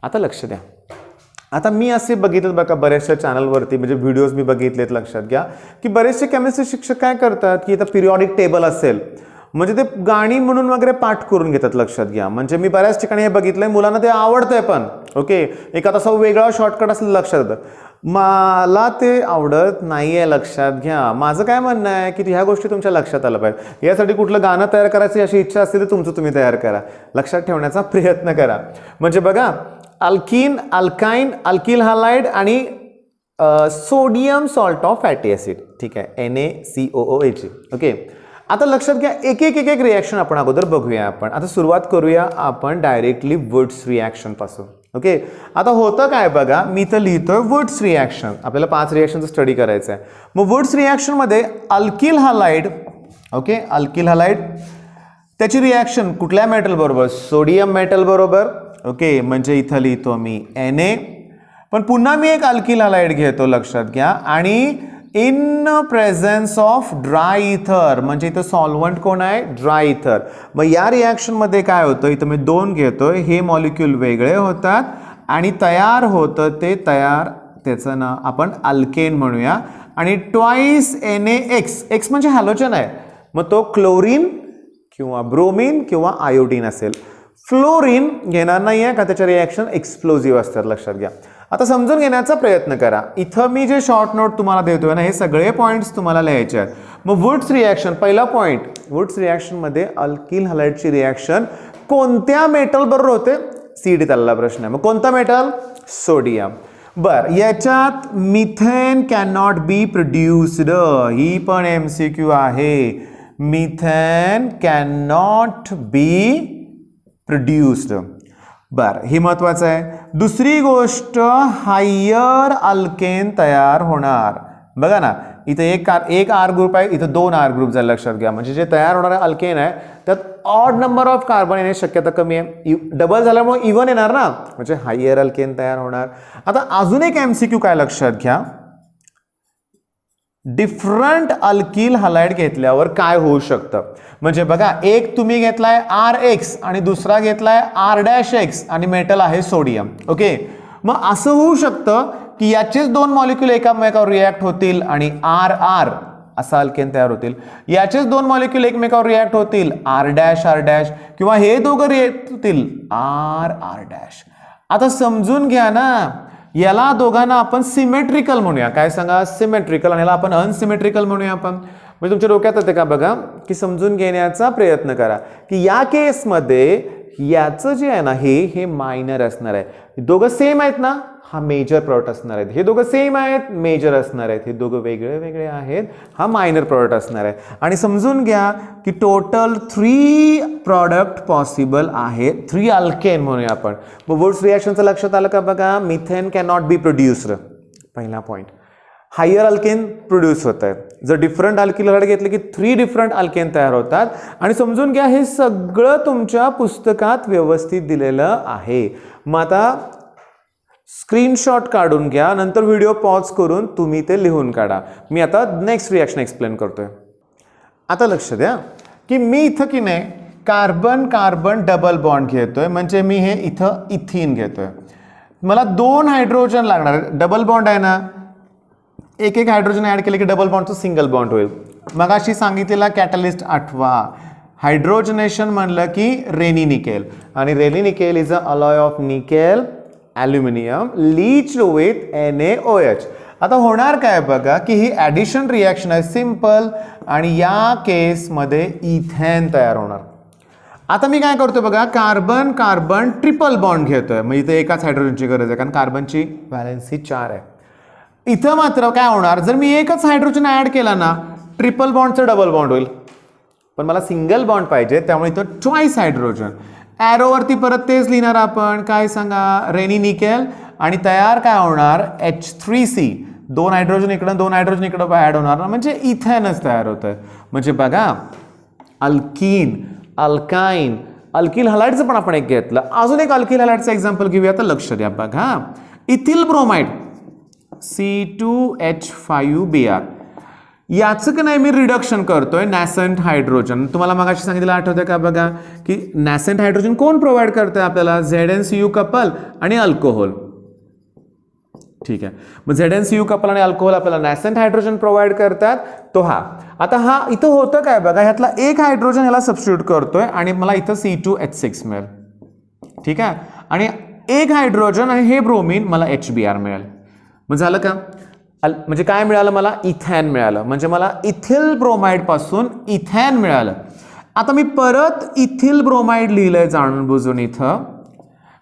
आता लक्ष द्या, आता मी असे बघितलं बघा बऱ्याचशा चॅनलवरती, म्हणजे व्हिडिओज मी बघितलेत, लक्षात घ्या की बरेचसे केमिस्ट्री शिक्षक काय करतात की इथं पिरियॉडिक टेबल असेल म्हणजे ते गाणी म्हणून वगैरे पाठ करून घेतात, लक्षात घ्या. म्हणजे मी बऱ्याच ठिकाणी हे बघितलंय, मुलांना ते आवडतंय पण ओके, एका तसा वेगळा शॉर्टकट असलं लक्षात येतं. मला ते आवडत नाही आहे, लक्षात घ्या. माझं काय म्हणणं आहे की ह्या गोष्टी तुमच्या लक्षात आलं पाहिजे. यासाठी कुठलं गाणं तयार करायची अशी इच्छा असते तर तुमचं तुम्ही तयार करा, लक्षात ठेवण्याचा प्रयत्न करा. म्हणजे बघा अल्कीन, अल्काइन, अल्किल हलाइड आणि sodium salt of fatty acid, ठीक आहे, NaCOOAG. ओके, आता लक्षात घ्या, एक एक रिॲक्शन आपण अगोदर बघूया. आता सुरुवात करूया आपण डायरेक्टली वुड्स रिॲक्शन पासून. ओके, आता होतं काय बघा, मी तर लिहितोय वुड्स रिॲक्शन. आपल्याला 5 रिॲक्शनचं स्टडी करायचं आहे. मग वुड्स रिॲक्शनमध्ये alkyl halide, okay, alkyl halide त्याची रिॲक्शन कुठल्या मेटल बरोबर, सोडियम मेटल बरोबर. ओके, म्हणजे इथं लिहितो मी Na, पण पुन्हा मी एक अल्किल हलाइड घेतो, लक्षात घ्या, आणि इन प्रेझेन्स ऑफ ड्राय इथर, म्हणजे इथं सॉल्वंट कोण आहे, ड्राय इथर. मग या रिॲक्शनमध्ये काय होतं, इथं मी 2 घेतोय, हे मॉलिक्यूल वेगळे होतात आणि तयार होतं ते त्याचं ना आपण अल्केन म्हणूया, आणि ट्वाइस NaX, X म्हणजे हॅलोजन आहे, मग तो क्लोरीन किंवा ब्रोमीन किंवा आयोडीन असेल. फ्लोरीन घेणार नाही आहे का त्याच्या रिॲक्शन एक्सप्लोजिव्ह असतात, लक्षात घ्या. आता समजून घेण्याचा प्रयत्न करा. इथं मी जे शॉर्ट नोट तुम्हाला देतोय ना, हे सगळे पॉईंट्स तुम्हाला लिहायचे आहेत. मग वुड्स रिॲक्शन, पहिला पॉईंट, वुड्स रिॲक्शनमध्ये अल्किल हलाइडची रिॲक्शन कोणत्या मेटल बरोबर होते? सीडी चालला प्रश्न आहे. मग कोणता मेटल? सोडियम. बर, याच्यात methane can not be produced, ही पण MCQ आहे. Methane can not be produced. बर, हे महत्वाचं आहे. दुसरी गोष्ट, हायर अल्केन तयार होणार. बघा ना, इथे एक आर ग्रुप आहे, इथं 2 आर ग्रुप झाले, लक्षात घ्या. म्हणजे जे तयार होणारे अल्केन आहे त्यात ऑड नंबर ऑफ कार्बन येण्याची शक्यता कमी आहे. डबल झाल्यामुळे इव्हन येणार ना, म्हणजे हायर अल्केन तयार होणार. आता अजून एक MCQ काय लक्षात घ्या, डिफरंट अल्किल हलाइड घेतल्यावर काय होऊ शकतं. म्हणजे बघा, एक तुम्ही घेतलाय RX आणि दुसरा घेतलाय R'(X) आणि मेटल आहे सोडियम. ओके, मग असं होऊ शकतं की याचेच 2 मॉलिक्यूल एकामेकावर रिॲक्ट होतील आणि RR असा अल्केन तयार होतील. याचेच 2 मॉलिक्यूल एकमेकावर रिॲक्ट होतील R', किंवा हे दोघं रिॲक्ट होतील RR'. आता समजून घ्या ना, याला दोघांना आपण सिमेट्रिकल म्हणूया. काय सांगा? सिमेट्रिकल. आणि याला आपण अनसिमेट्रिकल म्हणूया आपण. म्हणजे तुमच्या डोक्यात येते का बघा, की समजून घेण्याचा प्रयत्न करा की या केसमध्ये याचं जे आहे ना, हे मायनर असणार आहे. दोघं सेम आहेत ना, हा मेजर प्रॉडक्ट असणार आहेत. हे दोघं सेम आहेत, मेजर असणार आहेत. हे दोघं वेगळे वेगळे आहेत, हा मायनर प्रॉडक्ट असणार आहे. आणि समजून घ्या की टोटल 3 प्रॉडक्ट पॉसिबल आहे, 3 अल्केन म्हणूया आपण. मग वुड्स रिॲक्शनचं लक्षात आलं का बघा, methane can not be produced, पहिला पॉईंट. हायर अल्केन प्रोड्यूस होत आहे. जर डिफरंट अल्किल हलाइड घेतले की 3 डिफरंट अल्केन तयार होतात. आणि समजून घ्या, हे सगळं तुमच्या पुस्तकात व्यवस्थित दिलेलं आहे. मग आता स्क्रीनशॉट काढून घ्या, नंतर व्हिडिओ पॉज करून तुम्ही ते लिहून काढा. मी आता नेक्स्ट रिॲक्शन एक्सप्लेन करतोय. आता लक्ष द्या की मी इथं की नाही कार्बन कार्बन डबल बॉन्ड घेतोय, म्हणजे मी हे इथं इथीन घेतोय. मला 2 हायड्रोजन लागणार आहे. डबल बॉन्ड आहे ना, एक हायड्रोजन ऍड केले की डबल बॉन्डचं सिंगल बॉन्ड होईल. मगाशी सांगितलेला कॅटलिस्ट आठवा. हायड्रोजनेशन म्हणलं की रेनी निकेल, आणि rainy nickel is a alloy of nickel aluminium leached with NaOH. आता होणार काय बघा की ही ॲडिशन रिॲक्शन आहे सिंपल, आणि या केसमध्ये इथेन तयार होणार. आता मी काय करतोय बघा, कार्बन कार्बन ट्रिपल बॉन्ड घेतोय. मग इथे एकाच हायड्रोजनची गरज आहे, कारण कार्बनची व्हॅलेन्सी 4 आहे. इथं मात्र काय होणार, जर मी एकच हायड्रोजन ऍड केला ना, ट्रिपल बॉन्डचं डबल बॉन्ड होईल. पण मला सिंगल बॉन्ड पाहिजे, त्यामुळे इथं ट्वाइस हायड्रोजन. ॲरोवरती परत तेच लिहिणार आपण, काय सांगा, रेनी निकेल, आणि तयार काय होणार, H3C. 2 हायड्रोजन इकडं 2 हायड्रोजन इकडं ऍड होणार ना, म्हणजे इथेनच तयार होतं. म्हणजे बघा, अल्कीन, अल्काइन, अल्किल हलाइडचं पण आपण एक घेतलं. अजून एक अल्किल हलाइडचं एक्झाम्पल घेऊया. तर लक्ष द्या बघा, इथिल ब्रोमाइड C2H5Br, याचं का नाही मी रिडक्शन करतोय नॅसेंट हायड्रोजन. तुम्हाला मगाशी सांगितलं आठवतं का बघा, की नॅसेंट हायड्रोजन कोण प्रोव्हाइड करतंय आपल्याला, ZnCu कपल आणि अल्कोहोल. ठीक आहे, मग ZnCu कपल आणि अल्कोहोल आपल्याला नॅसेंट हायड्रोजन प्रोव्हाइड करतात, तो हा. आता हा इथं होतं काय बघा, ह्यातला एक हायड्रोजन ह्याला सबस्टिट्यूट करतोय आणि मला इथं C2H6 मिळेल. ठीक आहे, आणि एक हायड्रोजन आणि हे ब्रोमीन मला HBr मिळेल. मग झालं का, म्हणजे काय मिळालं मला, इथॅन मिळालं. म्हणजे मला इथिल ब्रोमाइड पासून इथॅन मिळालं. आता मी परत इथिल ब्रोमाइड लिहिलंय जाणून बुजून. इथं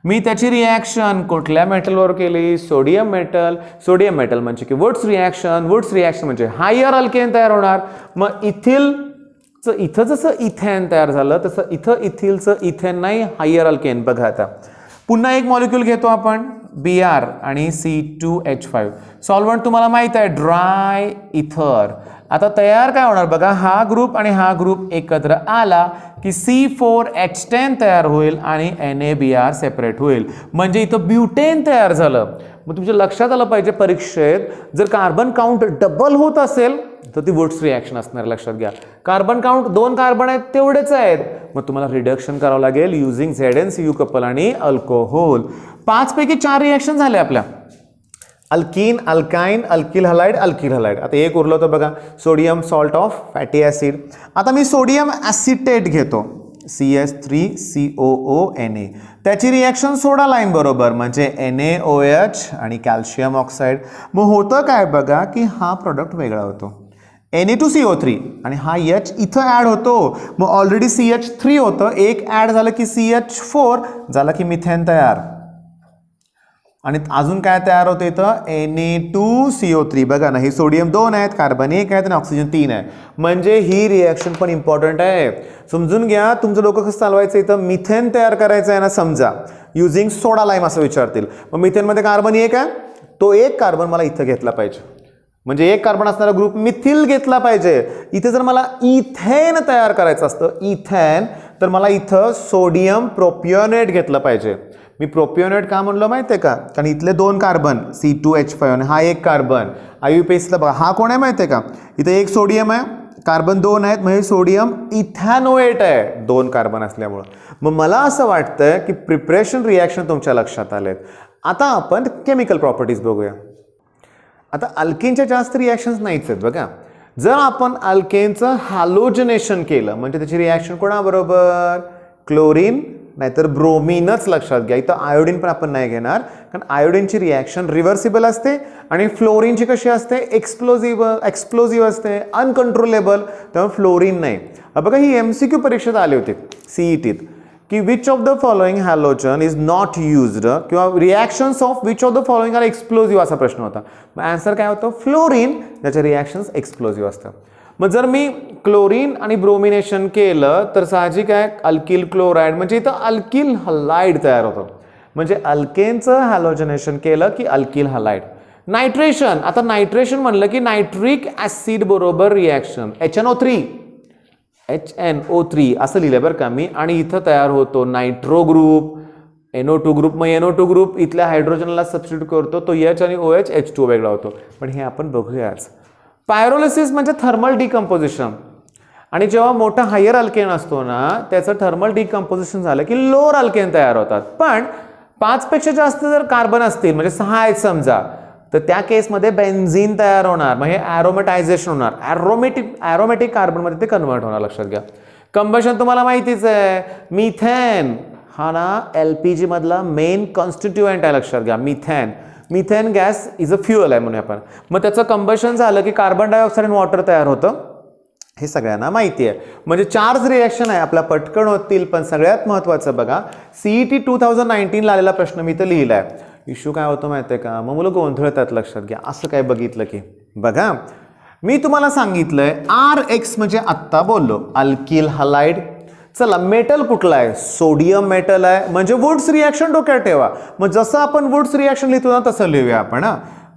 मी त्याची रिॲक्शन कुठल्या मेटलवर केली, सोडियम मेटल. सोडियम मेटल म्हणजे की वुड्स रिॲक्शन. वुड्स रिॲक्शन म्हणजे हायर अल्केन तयार होणार. मग इथिलचं इथं जसं इथेन तयार झालं तसं इथं इथिलचं इथेन नाही, हायर अल्केन. बघा आता पुन्हा एक मॉलिक्यूल घेतो आपण, Br आणि C2H5. सॉल्व्हंट तुम्हाला माहित आहे, ड्राय इथर. आता तयार काय होणार बघा, हा ग्रुप आणि हा ग्रुप एकत्र आला की C4H10 तयार होईल आणि NaBr सेपरेट होईल. म्हणजे इथं ब्युटेन तयार झालं. मग तुमच्या लक्षात आलं पाहिजे परीक्षेत, जर कार्बन काउंट डबल होत असेल तर ती वुड्स रिॲक्शन असणार. लक्षात घ्या, कार्बन काउंट 2 कार्बन आहेत तेवढेच आहेत, मग तुम्हाला रिडक्शन करावं लागेल युझिंग ZnCu कपल आणि अल्कोहोल. 5 पैकी 4 रिॲक्शन झाले आपल्या. Alkyne, alkyne, alkyl halide, alkyl halide. आता एक उरलं होतं बघा, sodium salt of fatty acid. आता मी सोडियम ॲसिटेट घेतो, CH3COONA. त्याची रिॲक्शन सोडा लाईन बरोबर, म्हणजे NaOH आणि कॅल्शियम ऑक्साईड. मग होतं काय बघा की हा प्रॉडक्ट वेगळा होतो, Na2CO3 आणि हा H इथं ॲड होतो. मग ऑलरेडी CH3 होतं, एक ॲड झालं की CH4 झाला की मिथेन तयार. आणि अजून काय तयार होतं इथं, Na2CO3. बघा ना, हे सोडियम 2 आहेत, कार्बन 1 आहेत आणि ऑक्सिजन 3 आहे. म्हणजे ही रिॲक्शन पण इम्पॉर्टंट आहे. समजून घ्या, तुमचं डोकं कसं चालवायचं, इथं मिथेन तयार करायचं आहे ना, समजा युझिंग सोडा लाईम असं विचारतील. मग मिथेनमध्ये कार्बन 1 आहे, तो एक कार्बन मला इथं घेतला पाहिजे, म्हणजे एक कार्बन असणारा ग्रुप मिथिल घेतला पाहिजे. इथे जर मला इथेन तयार करायचं असतं, इथेन, तर मला इथं सोडियम प्रोपियोनेट घेतलं पाहिजे. मी प्रोपियोनेट का म्हणलं माहिती आहे का, कारण इथले 2 कार्बन C2H5 आणि हा एक कार्बन IUPACला बघा, हा कोण आहे माहिती आहे का, इथे एक सोडियम आहे, कार्बन 2 आहेत, म्हणजे सोडियम इथॅनोएट आहे 2 कार्बन असल्यामुळं. मग मला असं वाटतं की प्रिपरेशन रिॲक्शन तुमच्या लक्षात आलेत. आता आपण केमिकल प्रॉपर्टीज बघूया. आता अल्केनच्या जास्त रिॲक्शन्स नाहीच आहेत बघा. जर आपण अल्केनचं हॅलोजनेशन केलं, म्हणजे त्याची रिॲक्शन कोणाबरोबर, क्लोरीन नाहीतर ब्रोमीनच लक्षात घ्या. इथं आयोडीन पण आपण नाही घेणार, कारण आयोडीनची रिॲक्शन रिव्हर्सिबल असते आणि फ्लोरीनची कशी असते, एक्सप्लोजिव्ह असते, अनकंट्रोलेबल. त्यामुळे फ्लोरीन नाही. बघा, ही MCQ परीक्षेत आली होती CETत, की which of the following halogen is not used, किंवा reactions of which of the following are explosive असा प्रश्न होता. मग आन्सर काय होतं, फ्लोरीन, ज्याचे रिॲक्शन्स एक्सप्लोजिव्ह असतात. मग जर मी क्लोरीन आणि ब्रोमिनेशन केलं तर साहजिक आहे अल्किल क्लोराईड, म्हणजे इथं अल्किल हलाइड तयार होतं. म्हणजे अल्केनचं हॅलोजनेशन केलं की अल्किल हलाइड. नायट्रेशन, आता नायट्रेशन म्हणलं की नायट्रिक ॲसिड बरोबर रिॲक्शन, HNO3 असं लिहिलं बरं का मी. आणि इथं तयार होतो नायट्रो ग्रुप, NO2 ग्रुप. मग NO2 ग्रुप इथल्या हायड्रोजनला सबस्टिट्यूट करतो, तो H आणि OH H2 वेगळा होतो. पण हे आपण बघूयाच. पायरोलिसिस म्हणजे थर्मल डिकम्पोजिशन. आणि जेव्हा मोठा हायर अल्केन असतो ना, त्याचं थर्मल डिकम्पोजिशन झालं की लोअर अल्केन तयार होतात. पण 5 पेक्षा जास्त जर कार्बन असतील, म्हणजे 6 आहेत समजा, तर त्या केसमध्ये बेन्झीन तयार होणार. मग हे ॲरोमेटायझेशन होणार, ॲरोमॅटिक कार्बनमध्ये ते कन्वर्ट होणार. लक्षात घ्या. कंबशन तुम्हाला माहितीच आहे, मिथेन हा ना LPG मधला मेन कॉन्स्टिट्युएंट आहे. लक्षात घ्या, methane gas is a fuel आहे म्हणून आपण. मग त्याचं कंबशन झालं की कार्बन डायऑक्साईड आणि वॉटर तयार होतं, हे सगळ्यांना माहिती आहे. म्हणजे 4 रिॲक्शन आहे आपल्या, पटकन होतील. पण सगळ्यात महत्त्वाचं बघा, CET 2019ला आलेला प्रश्न मी इथं लिहिला आहे. इश्यू काय होतं माहिती आहे का, मग मुलं गोंधळतात. लक्षात घ्या, असं काय बघितलं की बघा, मी तुम्हाला सांगितलंय RX म्हणजे आत्ता बोललो अल्किल हलाइड. चला, मेटल कुठलं आहे, सोडियम मेटल आहे, म्हणजे वुड्स रिॲक्शन डोक्यात ठेवा. मग जसं आपण वुड्स रिॲक्शन लिहितो ना तसं लिहूया आपण.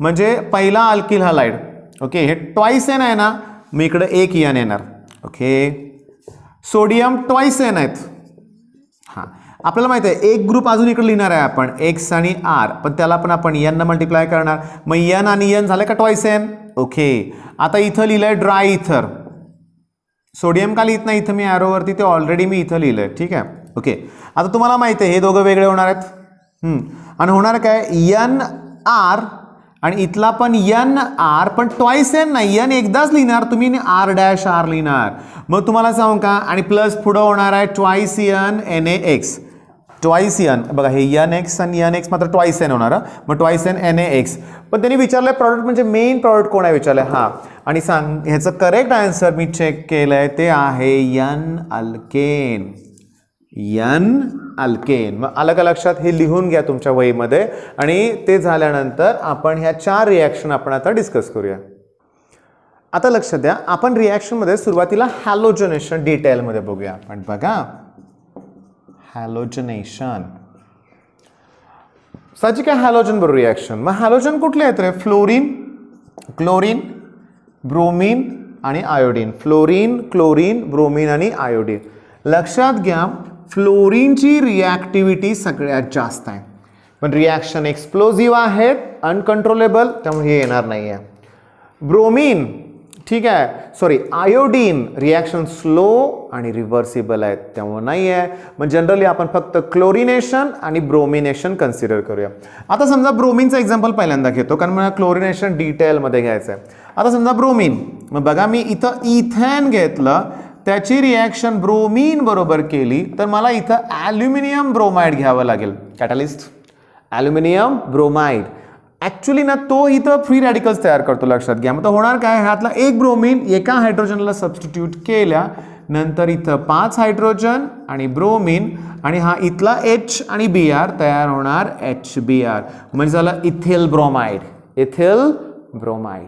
म्हणजे पहिला अल्किल हलाइड, ओके, हे ट्वाइस एन आहे ना, मी इकडे एक एन येणार, ओके. सोडियम ट्वाइस एन आहेत. हां, आपल्याला माहिती आहे एक ग्रुप अजून इकडे लिहिणार आहे आपण, X आणि R, पण त्याला पण आपण N न मल्टिप्लाय करणार. मग N आणि N झालं का ट्वाइस एन, ओके. आता इथं लिहिलंय ड्राय इथर. सोडियम का लिहित नाही इथं मी ॲरोवरती, ते ऑलरेडी मी इथं लिहिलंय, ठीक आहे, ओके. आता तुम्हाला माहिती आहे हे दोघं वेगळे होणार आहेत. आणि होणार काय, NR आणि इथला पण NR, पण ट्वाइस एन नाही, N एकदाच लिहिणार तुम्ही R' लिहिणार. मग तुम्हाला सांगू का, आणि प्लस पुढं होणार आहे twice N NaX, twice N. बघा, हे NX आणि NX मात्र ट्वाइस एन होणार. मग ट्वाइस एन NaX. पण त्यांनी विचारलंय प्रॉडक्ट म्हणजे मेन प्रॉडक्ट कोण आहे विचारलंय. हां, आणि सांग ह्याचं करेक्ट आन्सर मी चेक केलंय, ते आहे N अल्केन. मग आलं का लक्षात, हे लिहून घ्या तुमच्या वहीमध्ये. आणि ते झाल्यानंतर आपण ह्या 4 रिॲक्शन आपण आता डिस्कस करूया. आता लक्षात द्या, आपण रिॲक्शनमध्ये सुरुवातीला हॅलोजनेशन डिटेलमध्ये बघूया आपण. बघा, हॅलोजनेशन साहजिक आहे, हॅलोजन बरोबर रिॲक्शन. मग हॅलोजन कुठले आहेत रे, फ्लोरीन, क्लोरीन, ब्रोमीन आणि आयोडीन. फ्लोरीन, क्लोरीन, ब्रोमीन आणि आयोडीन. लक्षात घ्या, फ्लोरीनची रिॲक्टिव्हिटी सगळ्यात जास्त आहे, पण रिॲक्शन एक्सप्लोजिव्ह आहेत, अनकंट्रोलेबल, त्यामुळे हे येणार नाही आहे. ब्रोमीन ठीक आहे. सॉरी, आयोडीन रिॲक्शन स्लो आणि रिव्हर्सिबल आहेत त्यामुळे नाही आहे. मग जनरली आपण फक्त क्लोरिनेशन आणि ब्रोमिनेशन कन्सिडर करूया. आता समजा ब्रोमिनचं एक्झाम्पल पहिल्यांदा घेतो कारण मला क्लोरिनेशन डिटेलमध्ये घ्यायचं आहे. आता समजा ब्रोमीन, मग बघा मी इथं इथेन घेतलं, त्याची रिॲक्शन ब्रोमीन बरोबर केली तर मला इथं ॲल्युमिनियम ब्रोमाइड घ्यावं लागेल. कॅटलिस्ट ॲल्युमिनियम ब्रोमाइड ॲक्च्युली ना तो इथं फ्री रॅडिकल्स तयार करतो, लक्षात घ्या. मग होणार काय, ह्यातला एक ब्रोमीन एका हायड्रोजनला सबस्टिट्यूट केल्या नंतर इथं 5 हायड्रोजन आणि ब्रोमीन आणि हा इथला H आणि Br तयार होणार HBr, म्हणजे झालं इथिल ब्रोमाइड. Ethyl bromide.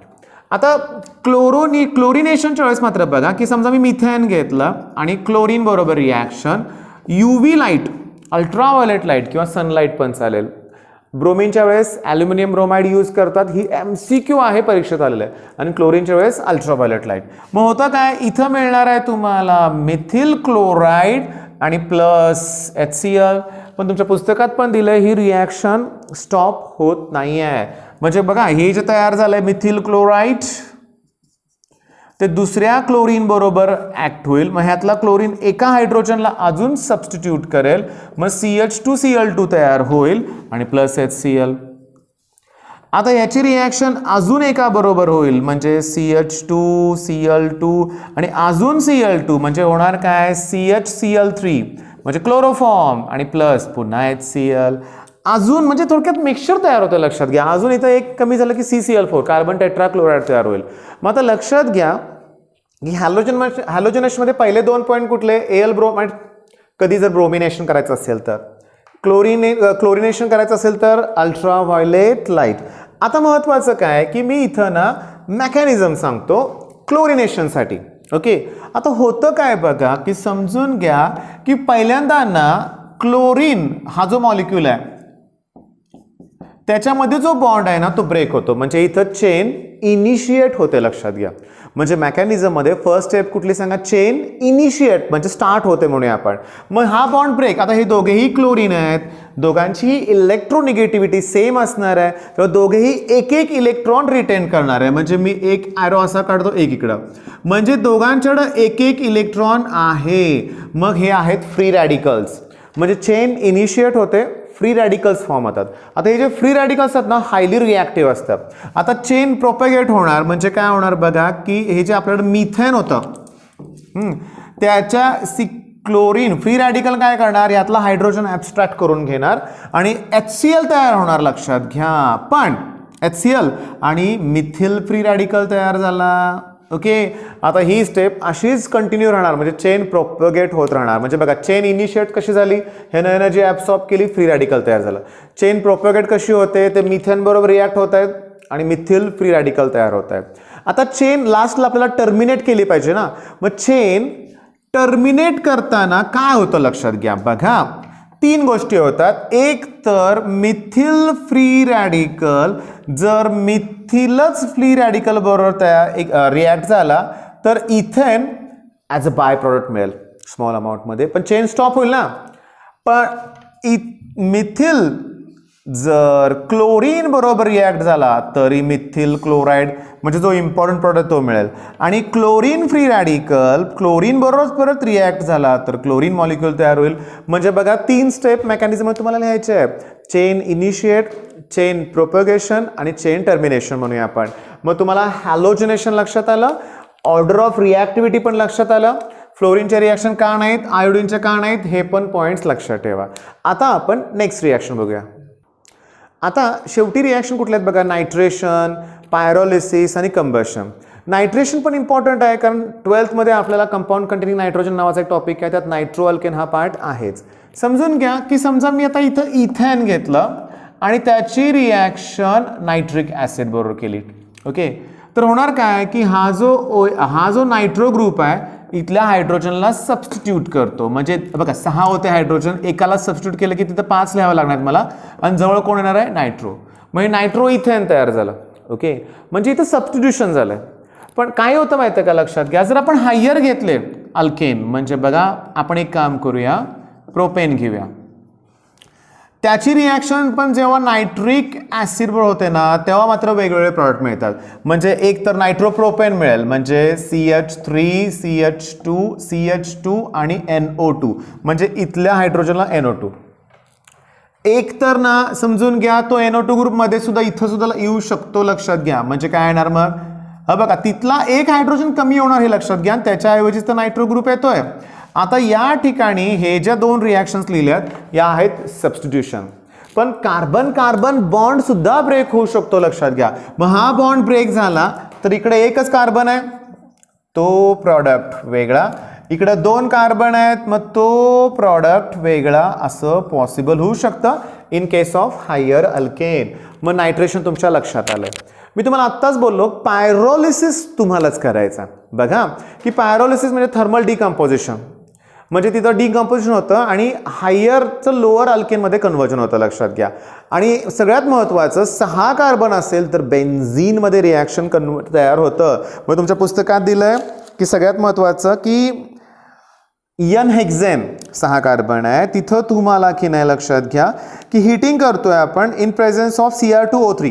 आता क्लोरिनेशनच्या वेळेस मात्र बघा की समजा मी मिथेन घेतलं आणि क्लोरीन बरोबर reaction, UV light, ultraviolet light किंवा सनलाईट पण चालेल. ब्रोमीनच्या वेळेस ॲल्युमिनियम ब्रोमाइड यूज करतात, ही MCQ आहे, परीक्षेत आलेलं आहे. आणि क्लोरीनच्या वेळेस अल्ट्राव्हायोलेट लाईट. मग होतं काय, इथं मिळणार आहे तुम्हाला मिथिल क्लोराईड आणि प्लस HCl. पण तुमच्या पुस्तकात पण दिलंय ही रिॲक्शन स्टॉप होत नाही आहे. म्हणजे बघा हे जे तयार झालंय मिथिल क्लोराईड ते दुसऱ्या क्लोरीन बरोबर ऍक्ट होईल. मग ह्यातला क्लोरीन एका हायड्रोजनला अजून सबस्टिट्यूट करेल, मग CH2Cl2 तयार होईल आणि प्लस HCl. आता याची रिॲक्शन अजून एका बरोबर होईल म्हणजे CH2Cl2 आणि अजून Cl2 म्हणजे होणार काय CHCl3 म्हणजे क्लोरोफॉर्म आणि प्लस पुन्हा HCl. अजून म्हणजे थोडक्यात मिक्सचर तयार होतं, लक्षात घ्या. अजून इथं एक कमी झालं की CCl4 कार्बन टेट्राक्लोराईड तयार होईल. मग आता लक्षात घ्या की हॅलोजनसमध्ये पहिले 2 पॉईंट कुठले, एल ब्रोमाइड कधी जर ब्रोमिनेशन करायचं असेल तर, क्लोरिनेशन करायचं असेल तर अल्ट्राव्हायोलेट लाईट. आता महत्त्वाचं काय की मी इथं ना मेकॅनिझम सांगतो क्लोरिनेशनसाठी. ओके, आता होतं काय बघा की समजून घ्या की पहिल्यांदा ना क्लोरीन हा जो मॉलिक्यूल आहे त्याच्यामध्ये जो बॉन्ड आहे ना तो ब्रेक होतो, म्हणजे इथं चेन इनिशिएट होते, लक्षात घ्या. म्हणजे मेकॅनिझममध्ये फर्स्ट स्टेप कुठली सांगा, चेन इनिशिएट म्हणजे स्टार्ट होते म्हणूया आपण. मग हा बॉन्ड ब्रेक, आता हे दोघेही क्लोरीन आहेत, दोघांची इलेक्ट्रोनिगेटिव्हिटी सेम असणार आहे, तर दोघेही एक एक इलेक्ट्रॉन रिटेन करणार आहे. म्हणजे मी एक ॲरो असा काढतो एक इकडं, म्हणजे दोघांच्याकडं एक एक इलेक्ट्रॉन आहे. मग हे आहेत फ्री रॅडिकल्स, म्हणजे चेन इनिशिएट होते, फ्री रॅडिकल्स फॉर्म होतात. आता हे जे फ्री रॅडिकल्स आहेत ना हायली रिॲक्टिव्ह असतात. आता चेन प्रोपेगेट होणार म्हणजे काय होणार बघा की हे जे आपल्याकडे मिथेन होतं त्याच्या क्लोरीन फ्री रॅडिकल काय करणार, यातला हायड्रोजन ॲब्स्ट्रॅक्ट करून घेणार आणि HCl तयार होणार, लक्षात घ्या. पण HCl आणि मिथिल फ्री रॅडिकल तयार झाला. ओके, आता ही स्टेप अशीच कंटिन्यू राहणार, म्हणजे चेन प्रोपगेट होत राहणार. म्हणजे बघा चेन इनिशिएट कशी झाली, ह्यानं एनर्जी ॲब्सॉर्ब केली, फ्री रॅडिकल तयार झालं. चेन प्रोपगेट कशी होते, ते मिथेन बरोबर रिॲक्ट होत आहेत आणि मिथिल फ्री रॅडिकल तयार होत आहेत. आता चेन लास्टला आपल्याला टर्मिनेट केली पाहिजे ना, मग चेन टर्मिनेट करताना काय होतं लक्षात घ्या. बघा 3 गोष्टी होतात. एक तर मिथिल फ्री रॅडिकल जर मिथिलच फ्री रॅडिकल बरोबर रिॲक्ट झाला तर ethane as a bye product मिळेल स्मॉल अमाऊंटमध्ये, पण चेन स्टॉप होईल ना. पण मिथिल जर क्लोरीन बरोबर रिॲक्ट झाला तरी मिथिल क्लोराईड म्हणजे जो इम्पॉर्टंट प्रॉडक्ट तो मिळेल. आणि क्लोरीन फ्री रॅडिकल क्लोरीन बरोबर परत रिॲक्ट झाला तर क्लोरीन मॉलिक्यूल तयार होईल. म्हणजे बघा 3 स्टेप मेकॅनिझम तुम्हाला लिहायचे आहे, चेन इनिशिएट, चेन प्रोपगेशन आणि चेन टर्मिनेशन म्हणूया आपण. मग तुम्हाला हॅलोजनेशन लक्षात आलं, ऑर्डर ऑफ रिॲक्टिव्हिटी पण लक्षात आलं, फ्लोरीनचे रिॲक्शन का नाहीत, आयोडीनचे का नाहीत, हे पण पॉईंट्स लक्षात ठेवा. आता आपण नेक्स्ट रिॲक्शन बघूया. आता शेवटी रिॲक्शन कुठले आहेत बघा, नायट्रेशन, पायरोलिसिस आणि कंबशन. नायट्रेशन पण इम्पॉर्टंट आहे कारण 12th मध्ये आपल्याला कंपाऊंड कंटेनिंग नायट्रोजन नावाचा एक टॉपिक आहे, त्यात नायट्रो अल्केन हा पार्ट आहेच. समजून घ्या की समजा मी आता इथं इथेन घेतलं आणि त्याची रिॲक्शन नायट्रिक ॲसिड बरोबर केली. ओके, तर होणार काय की हा जो नायट्रो ग्रुप आहे इथल्या हायड्रोजनला सबस्टिट्यूट करतो. म्हणजे बघा 6 होते हायड्रोजन, एकाला सबस्टिट्यूट केलं की तिथं 5 लिहावं लागणार मला आणि जवळ कोण येणार आहे, नायट्रो. म्हणजे नायट्रो इथेन तयार झालं. ओके, म्हणजे इथं सबस्टिट्यूशन झालं. पण काय होतं माहिती आहे का, लक्षात घ्या, जर आपण हायर घेतले अल्केन, म्हणजे बघा आपण एक काम करूया, प्रोपेन घेऊया. त्याची रिॲक्शन पण जेव्हा नायट्रिक ॲसिडवर होते ना तेव्हा मात्र वेगवेगळे प्रॉडक्ट मिळतात. म्हणजे एक तर नायट्रोप्रोपेन मिळेल, म्हणजे CH3 CH2 CH2 आणि NO2, म्हणजे इथल्या हायड्रोजनला NO2. एक तर ना समजून घ्या तो NO2 ग्रुपमध्ये सुद्धा इथं सुद्धा येऊ शकतो, लक्षात घ्या. म्हणजे काय येणार मग, हा बघा तिथला एक हायड्रोजन कमी होणार हे लक्षात घ्या, त्याच्याऐवजीच तर नायट्रो ग्रुप येतोय. आता या ठिकाणी हे ज्या दोन रिॲक्शन्स लिहिल्यात या आहेत सबस्टिट्यूशन. पण कार्बन कार्बन बॉन्ड सुद्धा ब्रेक होऊ शकतो, लक्षात घ्या. मग हा बॉन्ड ब्रेक झाला तर इकडे एकच कार्बन आहे, तो प्रॉडक्ट वेगळा, इकडे दोन कार्बन आहेत, मग तो प्रॉडक्ट वेगळा, असं पॉसिबल होऊ शकतं in case of higher alkane. मग नायट्रेशन तुमच्या लक्षात आलंय. मी तुम्हाला आत्ताच बोललो पायरोलिसिस तुम्हालाच करायचा. बघा की पायरोलिसिस म्हणजे थर्मल डिकम्पोजिशन, म्हणजे तिथं डिकम्पोजिशन होतं आणि हायरचं लोअर अल्केनमध्ये कन्व्हर्जन होतं, लक्षात घ्या. आणि सगळ्यात महत्त्वाचं 6 कार्बन असेल तर बेन्झीनमध्ये रिॲक्शन तयार होतं. मग तुमच्या पुस्तकात दिलंय की सगळ्यात महत्त्वाचं की एन हेक्झेन 6 कार्बन आहे, तिथं तुम्हाला की नाही लक्षात घ्या की हिटिंग करतोय आपण in presence of Cr2O3,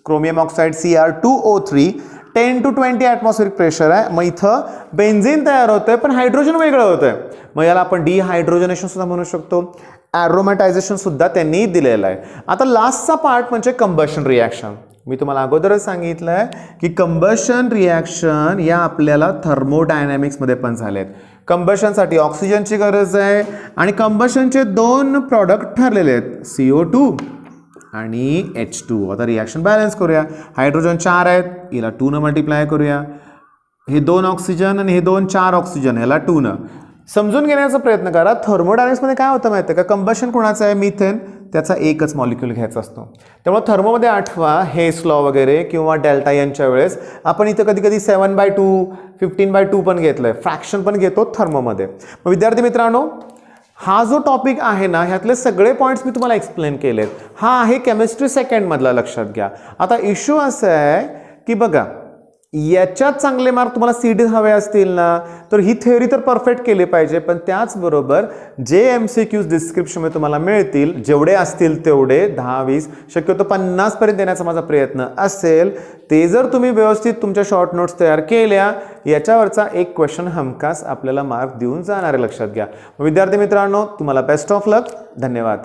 chromium oxide Cr2O3, 10 to 20 atmospheric pressure आहे. मग इथं बेन्झीन तयार होतंय पण हायड्रोजन वेगळं होतंय. मग याला आपण डिहायड्रोजनेशन सुद्धा म्हणू शकतो, ॲरोमॅटायझेशन सुद्धा त्यांनी दिलेलं आहे. आता लास्टचा पार्ट म्हणजे कंबशन रिॲक्शन. मी तुम्हाला अगोदरच सांगितलंय की कंबशन रिॲक्शन या आपल्याला थर्मोडायनॅमिक्समध्ये पण झालेत. कंबशनसाठी ऑक्सिजनची गरज आहे आणि कंबशनचे 2 प्रॉडक्ट ठरलेले आहेत, CO2 आणि H2. आता रिॲक्शन बॅलन्स करूया. हायड्रोजन 4 आहेत, याला 2 न मल्टिप्लाय करूया. हे 2 ऑक्सिजन आणि हे 2 4 ऑक्सिजन, ह्याला 2 न. समजून घेण्याचा प्रयत्न करा. थर्मोडायनॅमिक्समध्ये काय होतं माहिती आहे का, कंबशन कोणाचं आहे, मिथेन, त्याचा एकच मॉलिक्यूल घ्यायचा असतो. त्यामुळे थर्मोमध्ये आठवा हेस लॉ वगैरे किंवा डेल्टा एनच्या वेळेस आपण इथं कधी कधी 7/2 15/2 पण घेतलंय, फ्रॅक्शन पण घेतो थर्मोमध्ये. मग विद्यार्थी मित्रांनो, हा जो टॉपिक आहे ना ह्यातले सगळे पॉईंट्स मी तुम्हाला एक्सप्लेन केलेत. हा आहे केमिस्ट्री सेकंडमधला, लक्षात घ्या. आता इश्यू असं आहे की बघा याच्यात चांगले मार्क तुम्हाला सीडी हवे असतील ना तर ही थेअरी तर परफेक्ट केली पाहिजे, पण त्याचबरोबर जे MCQs डिस्क्रिप्शनमध्ये तुम्हाला मिळतील जेवढे असतील तेवढे 10-20 शक्यतो 50 पर्यंत देण्याचा माझा प्रयत्न असेल. ते जर तुम्ही व्यवस्थित तुमच्या शॉर्ट नोट्स तयार केल्या याच्यावरचा एक क्वेश्चन हमखास आपल्याला मार्क देऊन जाणार आहे, लक्षात घ्या. विद्यार्थी मित्रांनो, तुम्हाला बेस्ट ऑफ लक. धन्यवाद.